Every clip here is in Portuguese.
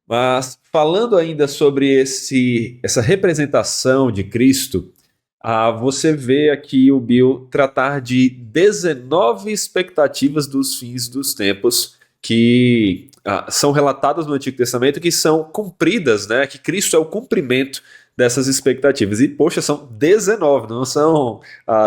Mas falando ainda sobre essa representação de Cristo, você vê aqui o Bill tratar de 19 expectativas dos fins dos tempos que são relatadas no Antigo Testamento, que são cumpridas, né? Que Cristo é o cumprimento dessas expectativas. E, poxa, são 19, não são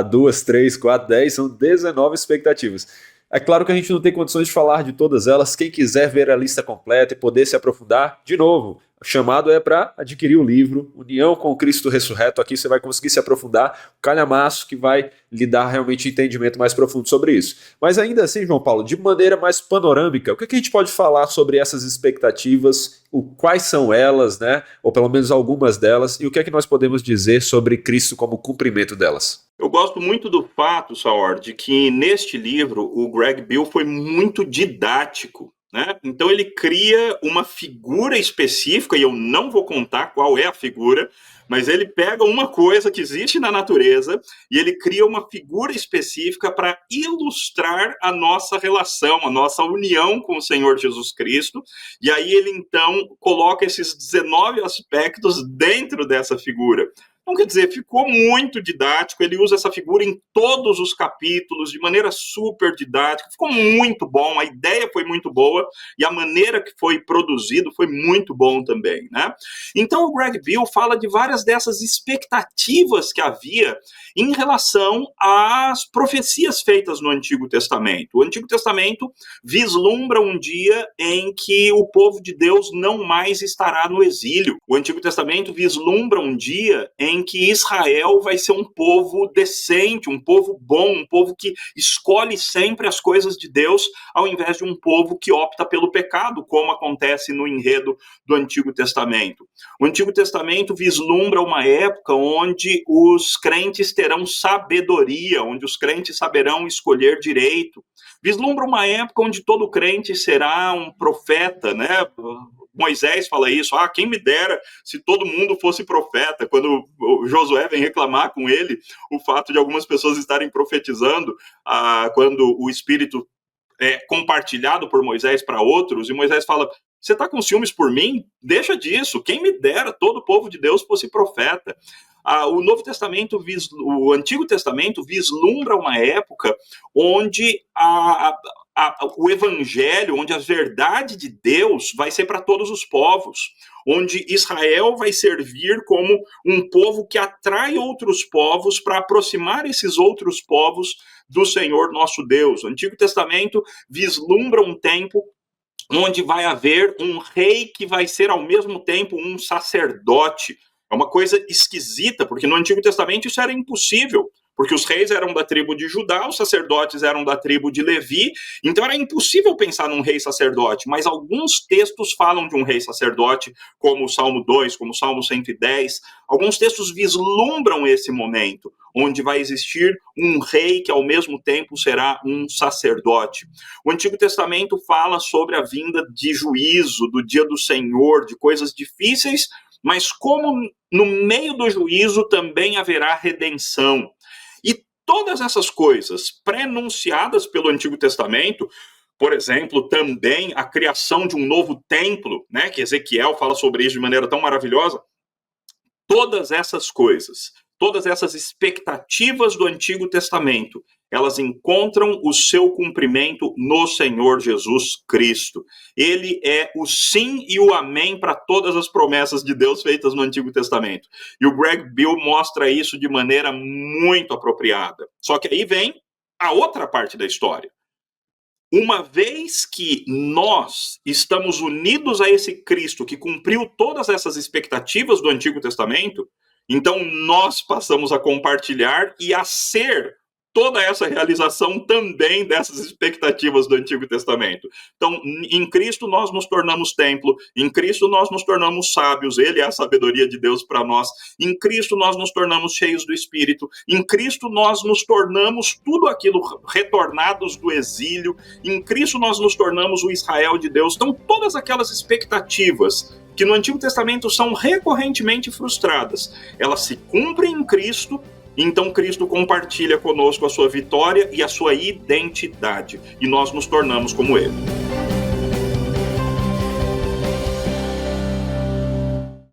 2, 3, 4, 10, são 19 expectativas. É claro que a gente não tem condições de falar de todas elas. Quem quiser ver a lista completa e poder se aprofundar, de novo, o chamado é para adquirir o livro União com Cristo Ressurreto. Aqui você vai conseguir se aprofundar, o calhamaço que vai lhe dar realmente entendimento mais profundo sobre isso. Mas ainda assim, João Paulo, de maneira mais panorâmica, o que a gente pode falar sobre essas expectativas, quais são elas, né? Ou pelo menos algumas delas, e o que é que nós podemos dizer sobre Cristo como cumprimento delas? Eu gosto muito do fato, Saor, de que neste livro o Greg Beale foi muito didático, né? Então ele cria uma figura específica, e eu não vou contar qual é a figura, mas ele pega uma coisa que existe na natureza e ele cria uma figura específica para ilustrar a nossa relação, a nossa união com o Senhor Jesus Cristo. E aí ele então coloca esses 19 aspectos dentro dessa figura. Então, quer dizer, ficou muito didático, ele usa essa figura em todos os capítulos, de maneira super didática, ficou muito bom, a ideia foi muito boa, e a maneira que foi produzido foi muito bom também, né? Então, o Greg Beale fala de várias dessas expectativas que havia em relação às profecias feitas no Antigo Testamento. O Antigo Testamento vislumbra um dia em que o povo de Deus não mais estará no exílio. O Antigo Testamento vislumbra um dia em que Israel vai ser um povo decente, um povo bom, um povo que escolhe sempre as coisas de Deus, ao invés de um povo que opta pelo pecado, como acontece no enredo do Antigo Testamento. O Antigo Testamento vislumbra uma época onde os crentes terão sabedoria, onde os crentes saberão escolher direito. Vislumbra uma época onde todo crente será um profeta, né? Moisés fala isso, quem me dera se todo mundo fosse profeta, quando o Josué vem reclamar com ele o fato de algumas pessoas estarem profetizando quando o Espírito é compartilhado por Moisés para outros, e Moisés fala, você está com ciúmes por mim? Deixa disso, quem me dera todo o povo de Deus fosse profeta. O Novo Testamento, o Antigo Testamento vislumbra uma época onde o Evangelho, onde a verdade de Deus vai ser para todos os povos, onde Israel vai servir como um povo que atrai outros povos para aproximar esses outros povos do Senhor nosso Deus. O Antigo Testamento vislumbra um tempo onde vai haver um rei que vai ser ao mesmo tempo um sacerdote. É uma coisa esquisita, porque no Antigo Testamento isso era impossível, porque os reis eram da tribo de Judá, os sacerdotes eram da tribo de Levi, então era impossível pensar num rei sacerdote, mas alguns textos falam de um rei sacerdote, como o Salmo 2, como o Salmo 110, alguns textos vislumbram esse momento, onde vai existir um rei que ao mesmo tempo será um sacerdote. O Antigo Testamento fala sobre a vinda de juízo, do dia do Senhor, de coisas difíceis, mas como no meio do juízo também haverá redenção. E todas essas coisas prenunciadas pelo Antigo Testamento, por exemplo, também a criação de um novo templo, né, que Ezequiel fala sobre isso de maneira tão maravilhosa, todas essas coisas, todas essas expectativas do Antigo Testamento, elas encontram o seu cumprimento no Senhor Jesus Cristo. Ele é o sim e o amém para todas as promessas de Deus feitas no Antigo Testamento. E o Greg Beale mostra isso de maneira muito apropriada. Só que aí vem a outra parte da história. Uma vez que nós estamos unidos a esse Cristo que cumpriu todas essas expectativas do Antigo Testamento, então nós passamos a compartilhar e a ser toda essa realização também dessas expectativas do Antigo Testamento. Então, em Cristo nós nos tornamos templo, em Cristo nós nos tornamos sábios, Ele é a sabedoria de Deus para nós, em Cristo nós nos tornamos cheios do Espírito, em Cristo nós nos tornamos tudo aquilo retornados do exílio, em Cristo nós nos tornamos o Israel de Deus. Então, todas aquelas expectativas que no Antigo Testamento são recorrentemente frustradas, elas se cumprem em Cristo. Então Cristo compartilha conosco a sua vitória e a sua identidade, e nós nos tornamos como Ele.